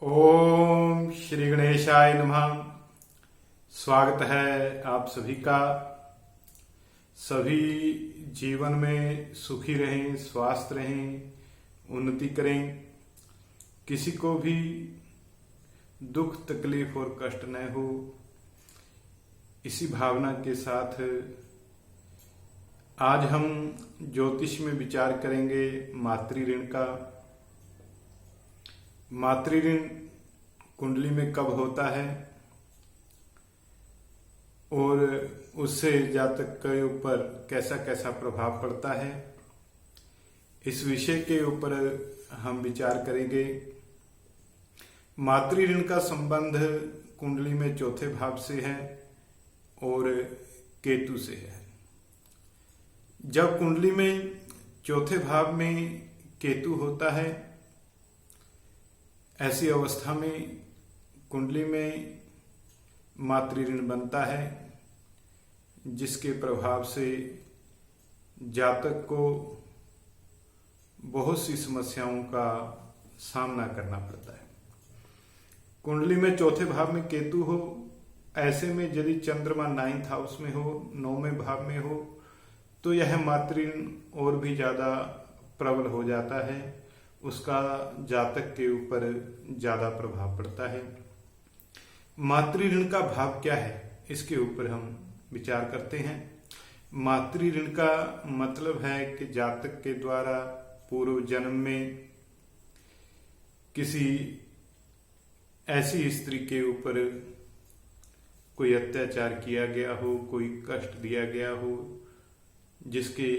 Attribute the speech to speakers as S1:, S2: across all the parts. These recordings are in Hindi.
S1: ओम श्री गणेशाय नमः। स्वागत है आप सभी का। सभी जीवन में सुखी रहें, स्वस्थ रहें, उन्नति करें। किसी को भी दुख तकलीफ और कष्ट न हो, इसी भावना के साथ आज हम ज्योतिष में विचार करेंगे मातृ ऋण का। मातृ ऋण कुंडली में कब होता है और उससे जातक के ऊपर कैसा कैसा प्रभाव पड़ता है, इस विषय के ऊपर हम विचार करेंगे। मातृ ऋण का संबंध कुंडली में चौथे भाव से है और केतु से है। जब कुंडली में चौथे भाव में केतु होता है, ऐसी अवस्था में कुंडली में मातृ ऋण बनता है, जिसके प्रभाव से जातक को बहुत सी समस्याओं का सामना करना पड़ता है। कुंडली में चौथे भाव में केतु हो, ऐसे में यदि चंद्रमा 9th हाउस में हो, 9वें भाव में हो, तो यह मातृ ऋण और भी ज्यादा प्रबल हो जाता है। उसका जातक के ऊपर ज्यादा प्रभाव पड़ता है। मातृ ऋण का भाव क्या है, इसके ऊपर हम विचार करते हैं। मातृ ऋण का मतलब है कि जातक के द्वारा पूर्व जन्म में किसी ऐसी स्त्री के ऊपर कोई अत्याचार किया गया हो, कोई कष्ट दिया गया हो, जिसके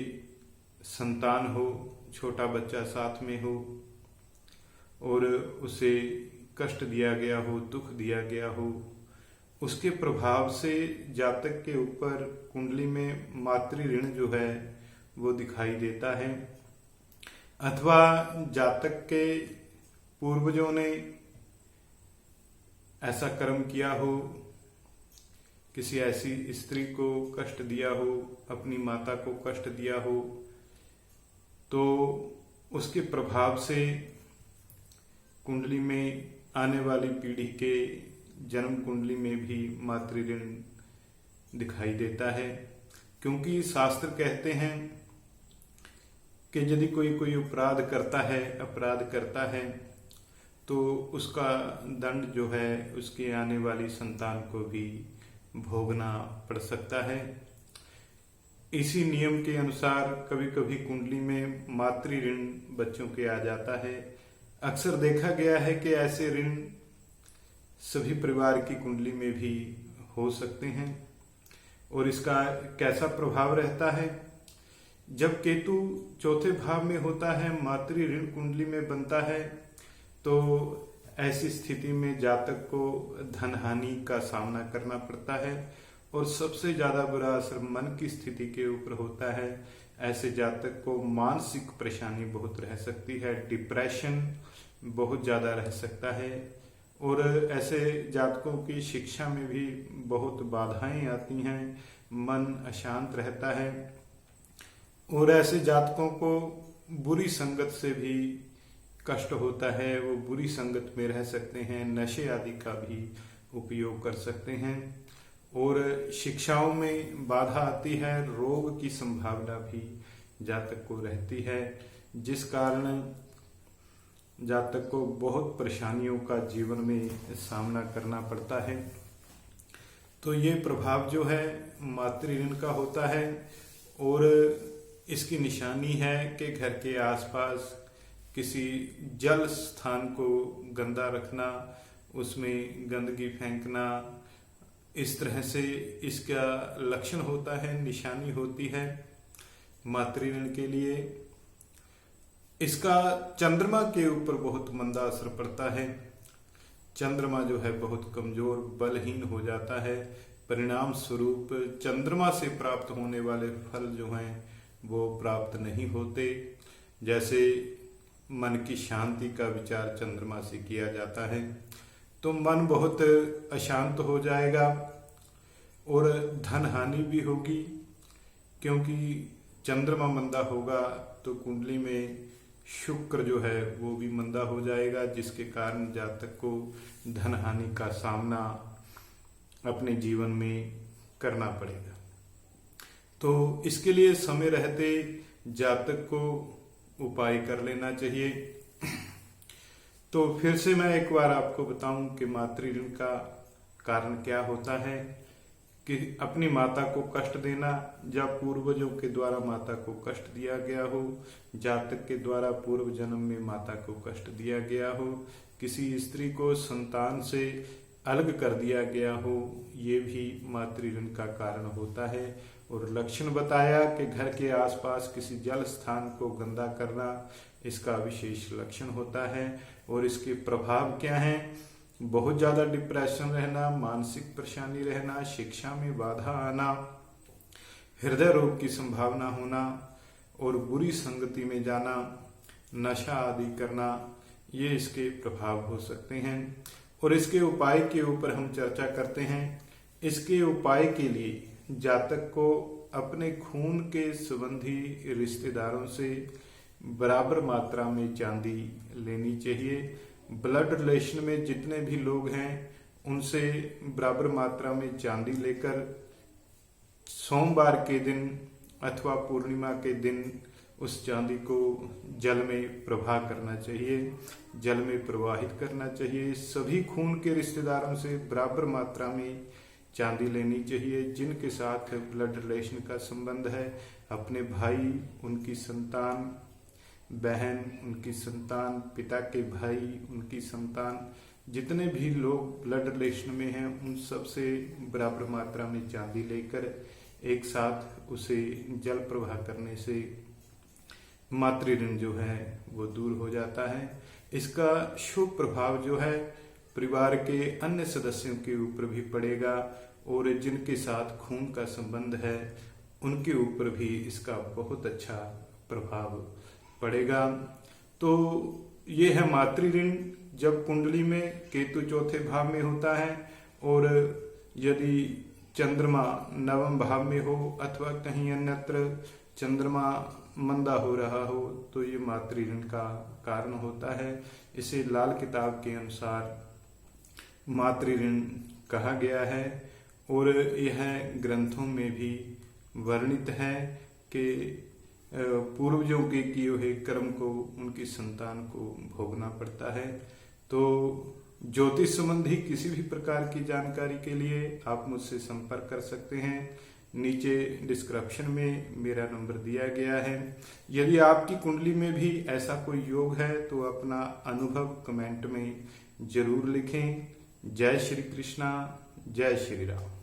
S1: संतान हो, छोटा बच्चा साथ में हो और उसे कष्ट दिया गया हो, दुख दिया गया हो, उसके प्रभाव से जातक के ऊपर कुंडली में मातृ ऋण जो है वो दिखाई देता है। अथवा जातक के पूर्वजों ने ऐसा कर्म किया हो, किसी ऐसी स्त्री को कष्ट दिया हो, अपनी माता को कष्ट दिया हो, तो उसके प्रभाव से कुंडली में आने वाली पीढ़ी के जन्म कुंडली में भी मातृ ऋण दिखाई देता है। क्योंकि शास्त्र कहते हैं कि यदि कोई अपराध करता है तो उसका दंड जो है उसके आने वाली संतान को भी भोगना पड़ सकता है। इसी नियम के अनुसार कभी कभी कुंडली में मातृ ऋण बच्चों के आ जाता है। अक्सर देखा गया है कि ऐसे ऋण सभी परिवार की कुंडली में भी हो सकते हैं। और इसका कैसा प्रभाव रहता है, जब केतु चौथे भाव में होता है, मातृ ऋण कुंडली में बनता है, तो ऐसी स्थिति में जातक को धन हानि का सामना करना पड़ता है और सबसे ज्यादा बुरा असर मन की स्थिति के ऊपर होता है। ऐसे जातक को मानसिक परेशानी बहुत रह सकती है, डिप्रेशन बहुत ज्यादा रह सकता है और ऐसे जातकों की शिक्षा में भी बहुत बाधाएं आती हैं, मन अशांत रहता है और ऐसे जातकों को बुरी संगत से भी कष्ट होता है। वो बुरी संगत में रह सकते हैं, नशे आदि का भी उपयोग कर सकते हैं और शिक्षाओं में बाधा आती है, रोग की संभावना भी जातक को रहती है, जिस कारण जातक को बहुत परेशानियों का जीवन में सामना करना पड़ता है। तो ये प्रभाव जो है मातृ ऋण का होता है और इसकी निशानी है कि घर के आसपास किसी जल स्थान को गंदा रखना, उसमें गंदगी फेंकना, इस तरह से इसका लक्षण होता है, निशानी होती है मातृ ऋण के लिए। इसका चंद्रमा के ऊपर बहुत मंदा असर पड़ता है। चंद्रमा जो है बहुत कमजोर, बलहीन हो जाता है। परिणाम स्वरूप चंद्रमा से प्राप्त होने वाले फल जो हैं वो प्राप्त नहीं होते। जैसे मन की शांति का विचार चंद्रमा से किया जाता है, तो मन बहुत अशांत हो जाएगा और धन हानि भी होगी, क्योंकि चंद्रमा मंदा होगा तो कुंडली में शुक्र जो है वो भी मंदा हो जाएगा, जिसके कारण जातक को धन हानि का सामना अपने जीवन में करना पड़ेगा। तो इसके लिए समय रहते जातक को उपाय कर लेना चाहिए। तो फिर से मैं एक बार आपको बताऊं कि मातृ ऋण का कारण क्या होता है। कि अपनी माता को कष्ट देना, या पूर्वजों के द्वारा माता को कष्ट दिया गया हो, जातक के द्वारा पूर्व जन्म में माता को कष्ट दिया गया हो, किसी स्त्री को संतान से अलग कर दिया गया हो, ये भी मातृ ऋण का कारण होता है। और लक्षण बताया कि घर के आसपास किसी जल स्थान को गंदा करना इसका विशेष लक्षण होता है। और इसके प्रभाव क्या हैं? बहुत ज्यादा डिप्रेशन रहना, मानसिक परेशानी रहना, शिक्षा में बाधा आना, हृदय रोग की संभावना होना और बुरी संगति में जाना, नशा आदि करना, ये इसके प्रभाव हो सकते हैं। और इसके उपाय के ऊपर हम चर्चा करते हैं। इसके उपाय के लिए जातक को अपने खून के संबंधी रिश्तेदारों से बराबर मात्रा में चांदी लेनी चाहिए। ब्लड रिलेशन में जितने भी लोग हैं उनसे बराबर मात्रा में चांदी लेकर सोमवार के दिन अथवा पूर्णिमा के दिन उस चांदी को जल में प्रवाह करना चाहिए, जल में प्रवाहित करना चाहिए। सभी खून के रिश्तेदारों से बराबर मात्रा में चांदी लेनी चाहिए। जिनके साथ ब्लड रिलेशन का संबंध है, अपने भाई, उनकी संतान, बहन, उनकी संतान, पिता के भाई, उनकी संतान, जितने भी लोग ब्लड रिलेशन में हैं उन सब से बराबर मात्रा में चांदी लेकर एक साथ उसे जल प्रवाह करने से मातृ ऋण जो है वो दूर हो जाता है। इसका शुभ प्रभाव जो है परिवार के अन्य सदस्यों के ऊपर भी पड़ेगा और जिनके साथ खून का संबंध है उनके ऊपर भी इसका बहुत अच्छा प्रभाव पड़ेगा। तो ये है मातृ ऋण। जब कुंडली में केतु चौथे भाव में होता है और यदि चंद्रमा नवम भाव में हो अथवा कहीं अन्यत्र चंद्रमा मंदा हो रहा हो तो ये मातृ ऋण का कारण होता है। इसे लाल किताब के अनुसार मातृ ऋण कहा गया है और यह ग्रंथों में भी वर्णित है कि पूर्वजों के किए हुए कर्म को उनकी संतान को भोगना पड़ता है। तो ज्योतिष संबंधी किसी भी प्रकार की जानकारी के लिए आप मुझसे संपर्क कर सकते हैं। नीचे डिस्क्रिप्शन में मेरा नंबर दिया गया है। यदि आपकी कुंडली में भी ऐसा कोई योग है तो अपना अनुभव कमेंट में जरूर लिखें। जय श्री कृष्णा, जय श्री राम।